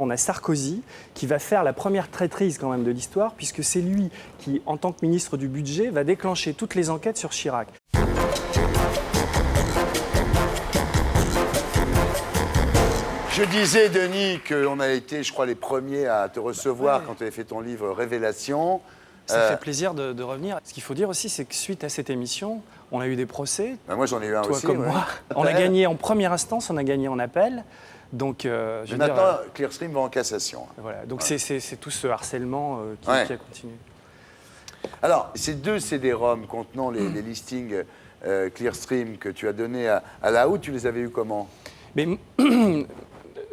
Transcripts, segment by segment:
On a Sarkozy qui va faire la première traîtrise quand même de l'histoire, puisque c'est lui qui, en tant que ministre du Budget, va déclencher toutes les enquêtes sur Chirac. Je disais, Denis, qu'on a été, je crois, les premiers à te recevoir quand tu avais fait ton livre Révélation. Ça fait plaisir de revenir. Ce qu'il faut dire aussi, c'est que suite à cette émission, on a eu des procès. Moi, j'en ai eu un toi aussi. Comme moi. On a gagné en première instance, on a gagné en appel. Donc, mais maintenant, Clearstream va en cassation. Voilà. Donc, c'est tout ce harcèlement qui a continué. Alors, ces deux CD-ROM contenant les listings Clearstream que tu as donnés à Laoud, tu les avais eus comment? Mais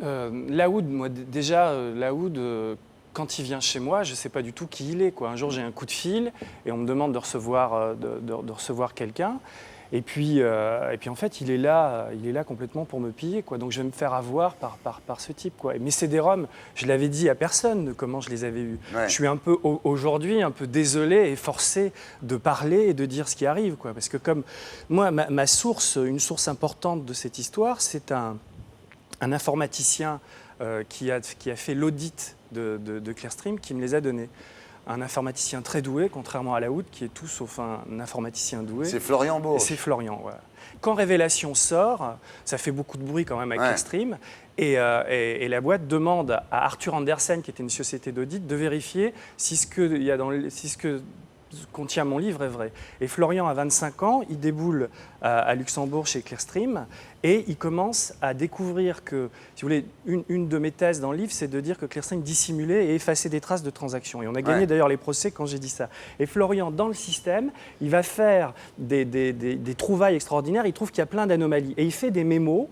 Laoud, moi, déjà, Laoud, quand il vient chez moi, je ne sais pas du tout qui il est, quoi. Un jour, j'ai un coup de fil et on me demande de recevoir quelqu'un. Et puis, en fait, il est là complètement pour me piller, quoi. Donc, je vais me faire avoir par ce type, quoi. Mais CD-ROM, je l'avais dit à personne de comment je les avais eus. Ouais. Je suis un peu, aujourd'hui, un peu désolé et forcé de parler et de dire ce qui arrive, quoi. Parce que comme moi, ma source, une source importante de cette histoire, c'est un informaticien qui a fait l'audit de Clearstream qui me les a donnés. Un informaticien très doué, contrairement à Laoud, qui est tout sauf un informaticien doué. C'est Florian Bourges. C'est Florian, voilà. Quand Révélation sort, ça fait beaucoup de bruit quand même avec Clearstream, et la boîte demande à Arthur Andersen, qui était une société d'audit, de vérifier si ce que contient mon livre est vrai. Et Florian a 25 ans, il déboule à Luxembourg chez Clearstream et il commence à découvrir que, si vous voulez, une de mes thèses dans le livre, c'est de dire que Clearstream dissimulait et effaçait des traces de transactions. Et on a gagné d'ailleurs les procès quand j'ai dit ça. Et Florian, dans le système, il va faire des trouvailles extraordinaires, il trouve qu'il y a plein d'anomalies. Et il fait des mémos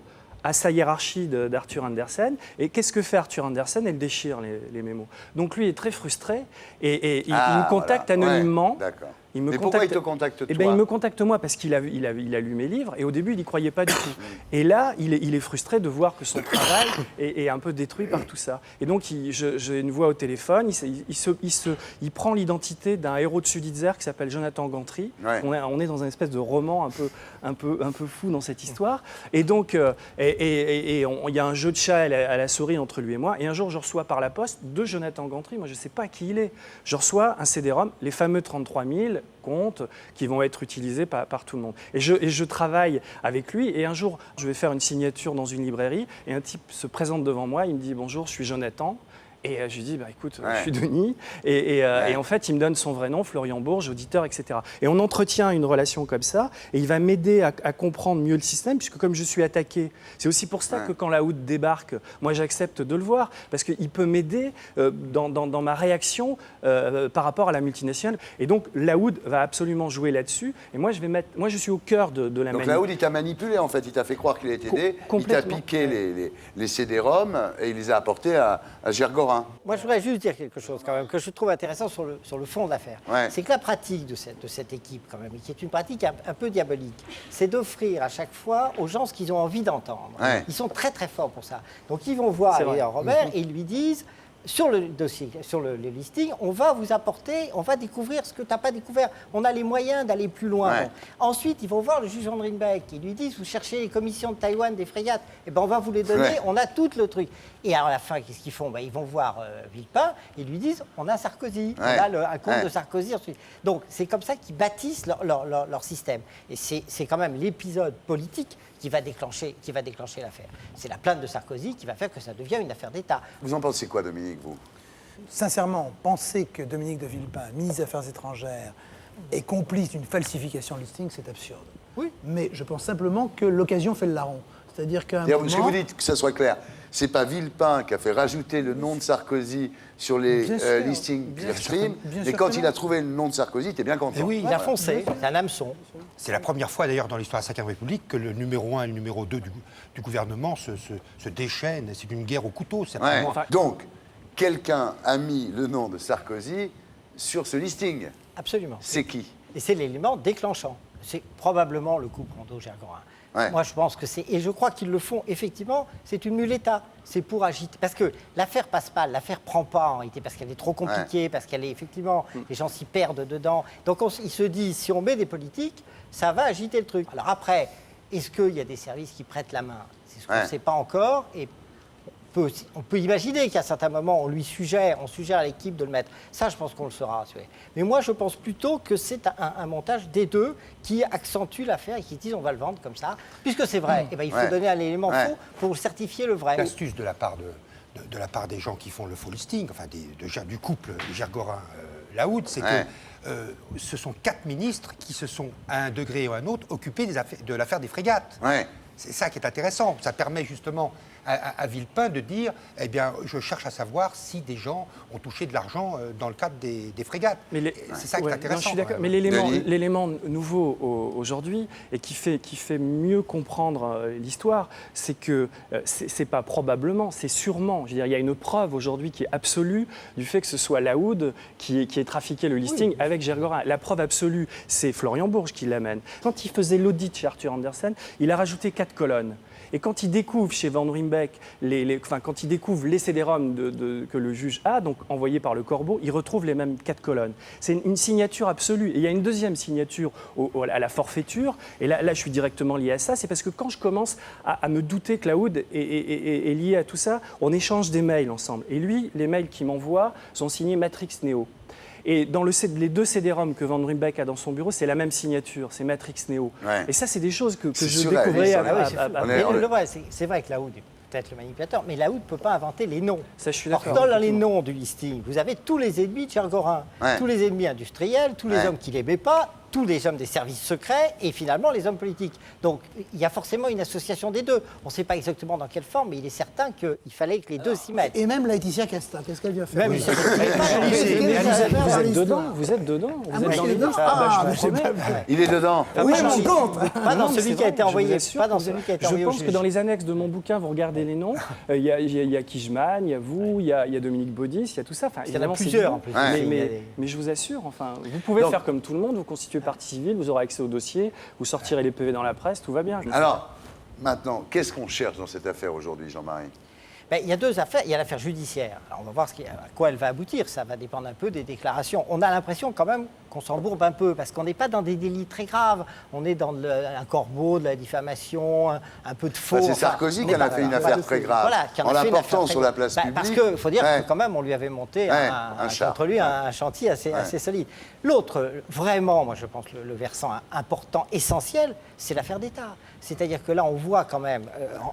à sa hiérarchie d'Arthur Andersen. Et qu'est-ce que fait Arthur Andersen? Elle déchire les mémos. Donc lui est très frustré et il me contacte anonymement. D'accord. Mais pourquoi il te contacte toi? Il me contacte moi parce qu'il a lu mes livres et au début il n'y croyait pas du tout. Et là il est frustré de voir que son travail est un peu détruit par tout ça. Et donc j'ai une voix au téléphone, il prend l'identité d'un héros de Suditzer qui s'appelle Jonathan Gantry. On est dans une espèce de roman un peu fou dans cette histoire. Et donc il y a un jeu de chat à la souris entre lui et moi. Et un jour je reçois par la poste de Jonathan Gantry, moi je ne sais pas qui il est. Je reçois un CD-ROM, les fameux 33 000 comptes qui vont être utilisés par tout le monde. Et je travaille avec lui et un jour, je vais faire une signature dans une librairie et un type se présente devant moi, il me dit « Bonjour, je suis Jonathan ». Et je lui dis, écoute, je suis Denis. Et en fait, il me donne son vrai nom, Florian Bourges, auditeur, etc. Et on entretient une relation comme ça. Et il va m'aider à comprendre mieux le système, puisque comme je suis attaqué, c'est aussi pour ça que quand Laoud débarque, moi j'accepte de le voir, parce qu'il peut m'aider dans ma réaction par rapport à la multinationale. Et donc Laoud va absolument jouer là-dessus. Et moi, je suis au cœur de la manip. Donc Laoud, il t'a manipulé, en fait. Il t'a fait croire qu'il était aidé. Il t'a piqué les CD-ROM et il les a apportés à Gergorin. Moi, je voudrais juste dire quelque chose quand même que je trouve intéressant sur le fond de l'affaire. C'est que la pratique de cette équipe, quand même, qui est une pratique un peu diabolique, c'est d'offrir à chaque fois aux gens ce qu'ils ont envie d'entendre. Ils sont très très forts pour ça. Donc ils vont voir Robert et ils lui disent, sur le dossier, sur le listing, on va vous apporter, on va découvrir ce que tu n'as pas découvert. On a les moyens d'aller plus loin. Bon. Ensuite, ils vont voir le juge André Beck. Ils lui disent, vous cherchez les commissions de Taïwan, des frégates. Eh ben, on va vous les donner. On a tout le truc. Et à la fin, qu'est-ce qu'ils font? Ils vont voir Villepin. Ils lui disent, on a Sarkozy. On a un compte de Sarkozy. Donc, c'est comme ça qu'ils bâtissent leur système. Et c'est quand même l'épisode politique qui va déclencher l'affaire. C'est la plainte de Sarkozy qui va faire que ça devient une affaire d'État. Vous en pensez quoi, Dominique, vous? Sincèrement, penser que Dominique de Villepin, ministre des Affaires étrangères, est complice d'une falsification de listing, c'est absurde. Oui. Mais je pense simplement que l'occasion fait le larron. C'est-à-dire qu'à un moment... Si vous dites que ça soit clair, c'est pas Villepin qui a fait rajouter le nom de Sarkozy sur les listings Clearstream, mais quand il a trouvé le nom de Sarkozy, il était bien content. Et oui, il a foncé, c'est un hameçon. C'est la première fois d'ailleurs dans l'histoire de la Ve République que le numéro 1 et le numéro 2 du gouvernement se déchaînent. C'est une guerre au couteau. Donc, quelqu'un a mis le nom de Sarkozy sur ce listing. Absolument. C'est qui? Et c'est l'élément déclenchant. C'est probablement le couple Rondeau-Gergorin. Moi, je pense que c'est... Et je crois qu'ils le font, effectivement, c'est une muleta. C'est pour agiter. Parce que l'affaire passe pas, l'affaire prend pas en réalité, parce qu'elle est trop compliquée, parce qu'elle est effectivement... Les gens s'y perdent dedans. Donc, ils se disent, si on met des politiques, ça va agiter le truc. Alors après, est-ce qu'il y a des services qui prêtent la main? C'est ce qu'on ne sait pas encore. Et on peut imaginer qu'à certains moments, on suggère à l'équipe de le mettre. Ça, je pense qu'on le saura. Mais moi, je pense plutôt que c'est un montage des deux qui accentue l'affaire et qui disent on va le vendre comme ça. Puisque c'est vrai, il faut donner un élément faux pour certifier le vrai. L'astuce de la part des gens qui font le faux listing, enfin du couple Gergorin-Laoud, c'est que ce sont 4 ministres qui se sont, à un degré ou à un autre, occupés de l'affaire des frégates. Ouais. C'est ça qui est intéressant. Ça permet justement à Villepin de dire eh bien, je cherche à savoir si des gens ont touché de l'argent dans le cadre des frégates. C'est ça qui est intéressant. Non, je suis d'accord. Mais l'élément nouveau aujourd'hui et qui fait mieux comprendre l'histoire, c'est que c'est pas probablement, c'est sûrement. Je veux dire, il y a une preuve aujourd'hui qui est absolue du fait que ce soit Laoud qui ait trafiqué le listing avec Gergorin. La preuve absolue, c'est Florian Bourges qui l'amène. Quand il faisait l'audit chez Arthur Andersen, il a rajouté 4 colonnes. Et quand il découvre chez Van Ruymbeck, quand il découvre les CD-ROM que le juge a, donc envoyés par le Corbeau, il retrouve les mêmes 4 colonnes. C'est une signature absolue. Et il y a une deuxième signature à la forfaiture. Et là, je suis directement lié à ça. C'est parce que quand je commence à me douter que Laoud est lié à tout ça, on échange des mails ensemble. Et lui, les mails qu'il m'envoie sont signés Matrix Neo. Et dans les 2 CD-ROM que Van Ruymbeck a dans son bureau, c'est la même signature, c'est Matrix Neo. Ouais. Et ça, c'est des choses que je découvrais après. C'est vrai que Laoud est peut-être le manipulateur, mais Laoud ne peut pas inventer les noms. Ça, je suis d'accord. Dans les noms du listing, vous avez tous les ennemis de Gergorin, tous les ennemis industriels, tous les hommes qui ne l'aimaient pas, tous les hommes des services secrets et finalement les hommes politiques. Donc il y a forcément une association des deux. On ne sait pas exactement dans quelle forme, mais il est certain qu'il fallait que les deux s'y mettent. Et même Laetitia Casta, qu'est-ce qu'elle vient faire? Vous êtes dedans. Vous êtes dans les deux. Il est dedans. Oui, je me compte. Pas dans celui qui a été envoyé. Je pense que dans les annexes de mon bouquin, vous regardez les noms. Il y a Kijman, il y a vous, il y a Dominique Baudis, il y a tout ça. Il y en a plusieurs en plus. Mais je vous assure, vous pouvez faire comme tout le monde, vous constituez partie civile, vous aurez accès au dossier, vous sortirez les PV dans la presse, tout va bien. Alors, maintenant, qu'est-ce qu'on cherche dans cette affaire aujourd'hui, Jean-Marie ? Il y a 2 affaires. Il y a l'affaire judiciaire. Alors on va voir à quoi elle va aboutir. Ça va dépendre un peu des déclarations. On a l'impression quand même qu'on s'embourbe un peu parce qu'on n'est pas dans des délits très graves. On est dans un corbeau, de la diffamation, un peu de faux. C'est Sarkozy qui en a fait une affaire très grave. Voilà, en l'apportant sur la place publique. Parce qu'il faut dire que quand même, on lui avait monté contre lui un chantier assez solide. L'autre, vraiment, moi je pense, le versant important, essentiel, c'est l'affaire d'État. C'est-à-dire que là, on voit quand même,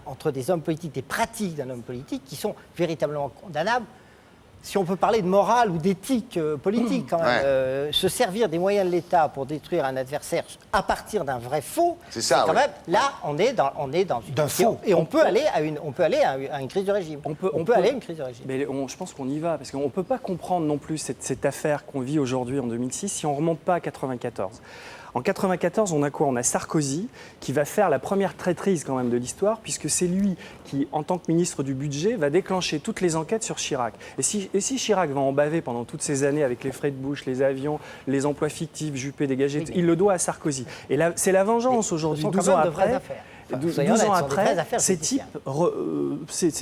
entre des hommes politiques, des pratiques d'un homme politique qui sont véritablement condamnables. Si on peut parler de morale ou d'éthique politique, quand même, se servir des moyens de l'État pour détruire un adversaire à partir d'un vrai faux, c'est ça, quand même, là, on est dans une faux. Et on peut aller à une crise de régime. On peut aller à une crise de régime. Mais je pense qu'on y va, parce qu'on ne peut pas comprendre non plus cette affaire qu'on vit aujourd'hui en 2006 si on ne remonte pas à 1994. En 1994, on a quoi? On a Sarkozy qui va faire la première traîtrise quand même de l'histoire, puisque c'est lui qui, en tant que ministre du budget, va déclencher toutes les enquêtes sur Chirac. Et si Chirac va en baver pendant toutes ces années avec les frais de bouche, les avions, les emplois fictifs, Juppé dégagé, il le doit à Sarkozy. Et là, c'est la vengeance aujourd'hui, 12 ans après. 12 ans après, ces types,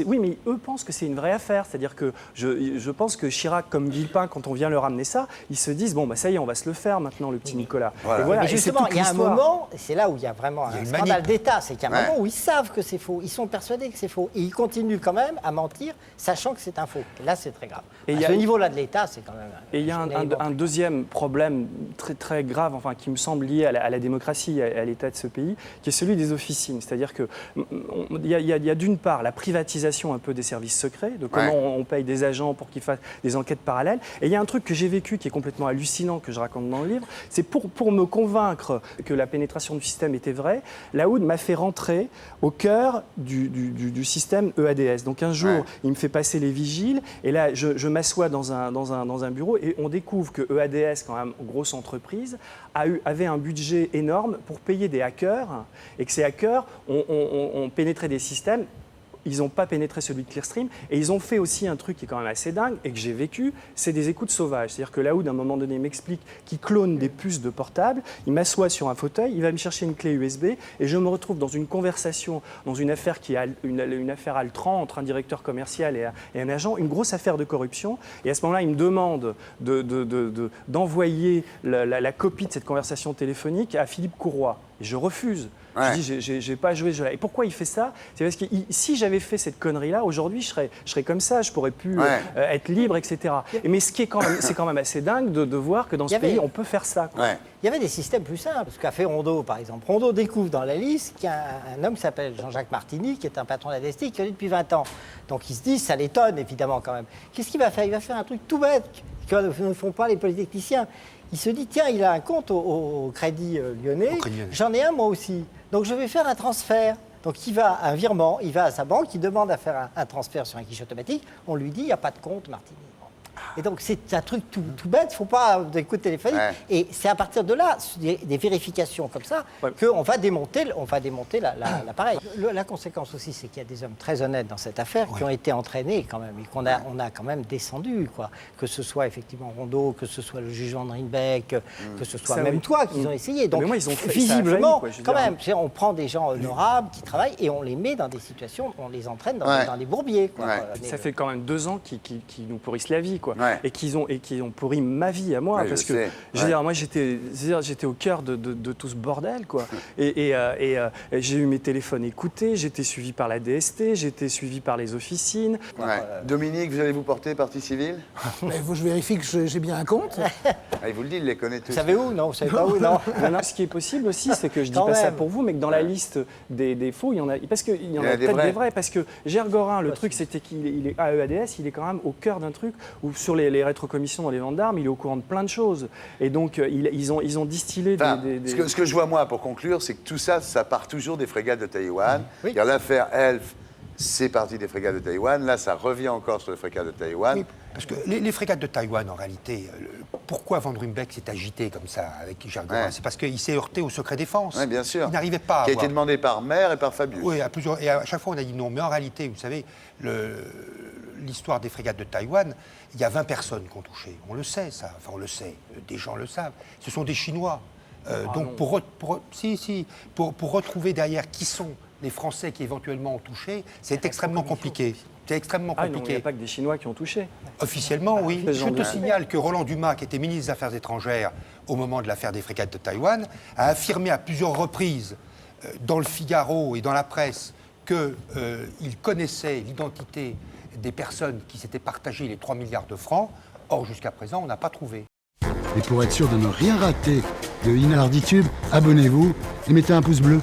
oui, mais eux pensent que c'est une vraie affaire. C'est-à-dire que je pense que Chirac, comme Villepin, quand on vient leur amener ça, ils se disent, bon, bah, ça y est, on va se le faire maintenant, le petit Nicolas. Voilà. Et voilà. Mais justement, il y a un moment, et c'est là où il y a vraiment un scandale d'État, c'est qu'il y a un moment où ils savent que c'est faux, ils sont persuadés que c'est faux, et ils continuent quand même à mentir, sachant que c'est un faux. Et là, c'est très grave. À ce niveau-là de l'État, c'est quand même... Et il y a un deuxième problème très, très grave, enfin, qui me semble lié à la démocratie, à l'État de ce pays, qui est celui des officines. C'est-à-dire qu'il y a d'une part la privatisation un peu des services secrets, de comment on paye des agents pour qu'ils fassent des enquêtes parallèles. Et il y a un truc que j'ai vécu qui est complètement hallucinant, que je raconte dans le livre, c'est pour me convaincre que la pénétration du système était vraie, Laoud m'a fait rentrer au cœur du système EADS. Donc un jour, il me fait passer les vigiles, et là, je m'assois dans un bureau, et on découvre que EADS, quand même, grosse entreprise, avait un budget énorme pour payer des hackers, et que ces hackers ont pénétré des systèmes. Ils n'ont pas pénétré celui de Clearstream, et ils ont fait aussi un truc qui est quand même assez dingue et que j'ai vécu, c'est des écoutes sauvages. C'est-à-dire que Laoud, à un moment donné, m'explique qu'il clone des puces de portable, il m'assoit sur un fauteuil, il va me chercher une clé USB, et je me retrouve dans une conversation, dans une affaire qui est une affaire Altran entre un directeur commercial et un agent, une grosse affaire de corruption, et à ce moment-là, il me demande d'envoyer la copie de cette conversation téléphonique à Philippe Courroy. Et je refuse. Ouais. Je dis, j'ai pas joué ce jeu-là. Et pourquoi il fait ça? C'est parce que si j'avais fait cette connerie-là, aujourd'hui, je serais comme ça, je pourrais plus être libre, etc. Mais c'est quand même assez dingue de voir que dans ce pays, on peut faire ça. Quoi. Ouais. Il y avait des systèmes plus simples. Ce qu'a fait Rondeau, par exemple. Rondeau découvre dans la liste qu'il y a un homme qui s'appelle Jean-Jacques Martini, qui est un patron de la DST, qui est là depuis 20 ans. Donc il se dit, ça l'étonne évidemment quand même. Qu'est-ce qu'il va faire? Il va faire un truc tout bête que ne font pas les polytechniciens. Il se dit, tiens, il a un compte au Crédit Lyonnais, j'en ai un moi aussi. Donc je vais faire un transfert. Donc il va à un virement, il va à sa banque, il demande à faire un transfert sur un guichet automatique. On lui dit, il n'y a pas de compte, Martini. Et donc c'est un truc tout bête, il ne faut pas des coups de téléphone. Et c'est à partir de là, des vérifications comme ça, qu'on va démonter l'appareil. La conséquence aussi, c'est qu'il y a des hommes très honnêtes dans cette affaire qui ont été entraînés quand même, et qu'on a quand même descendu, quoi. Que ce soit effectivement Rondeau, que ce soit le juge Andrine Beck, que ce soit même toi, qu'ils ont essayé. Donc mais moi, ils ont fait, visiblement, ça a failli, quand même, on prend des gens honorables qui travaillent et on les met dans des situations, on les entraîne dans des bourbiers. Quoi. Ça fait quand même 2 ans qu'ils nous pourrissent la vie, quoi. Ouais. Et qu'ils ont pourri ma vie à moi, parce que je veux dire, moi j'étais au cœur de tout ce bordel, quoi. Et j'ai eu mes téléphones écoutés, j'étais suivi par la DST, j'étais suivi par les officines. Ouais. Dominique, vous allez vous porter partie civile? Je vérifie que j'ai bien un compte. Il vous le dit, il les connaît tous. Vous savez où? Non, vous savez pas où? Non. Non, ce qui est possible aussi, c'est que je dis pas ça pour vous, mais que dans la liste des faux, il y en a, parce qu'il y en a peut-être des vrais, parce que Gergorin, le truc, c'était qu'il est AEADS, il est quand même au cœur d'un truc où sur les rétrocommissions dans les ventes d'armes, il est au courant de plein de choses. Et donc, ils ont distillé Ce que je vois, moi, pour conclure, c'est que tout ça, ça part toujours des frégates de Taïwan. Il y a l'affaire Elf, c'est parti des frégates de Taïwan. Là, ça revient encore sur les frégates de Taïwan. Oui, parce que les frégates de Taïwan, en réalité, pourquoi Van Ruymbeck s'est agité comme ça avec Gergorin? C'est parce qu'il s'est heurté au secret défense. Oui, bien sûr. Il n'arrivait pas à Qui a été demandé par Maire et par Fabius. Oui, à plusieurs. Et à chaque fois, on a dit non. Mais en réalité, vous savez, l'histoire des frégates de Taïwan, il y a 20 personnes qui ont touché. On le sait, ça. Enfin, on le sait. Des gens le savent. Ce sont des Chinois. Donc, pour retrouver derrière qui sont les Français qui éventuellement ont touché, c'est extrêmement compliqué. C'est extrêmement compliqué. Non, il n'y a pas que des Chinois qui ont touché. Officiellement, oui. Je te signale que Roland Dumas, qui était ministre des Affaires étrangères au moment de l'affaire des frégates de Taïwan, a affirmé à plusieurs reprises dans le Figaro et dans la presse qu'il connaissait l'identité des personnes qui s'étaient partagées les 3 milliards de francs. Or, jusqu'à présent, on n'a pas trouvé. Et pour être sûr de ne rien rater de Inarditube, abonnez-vous et mettez un pouce bleu.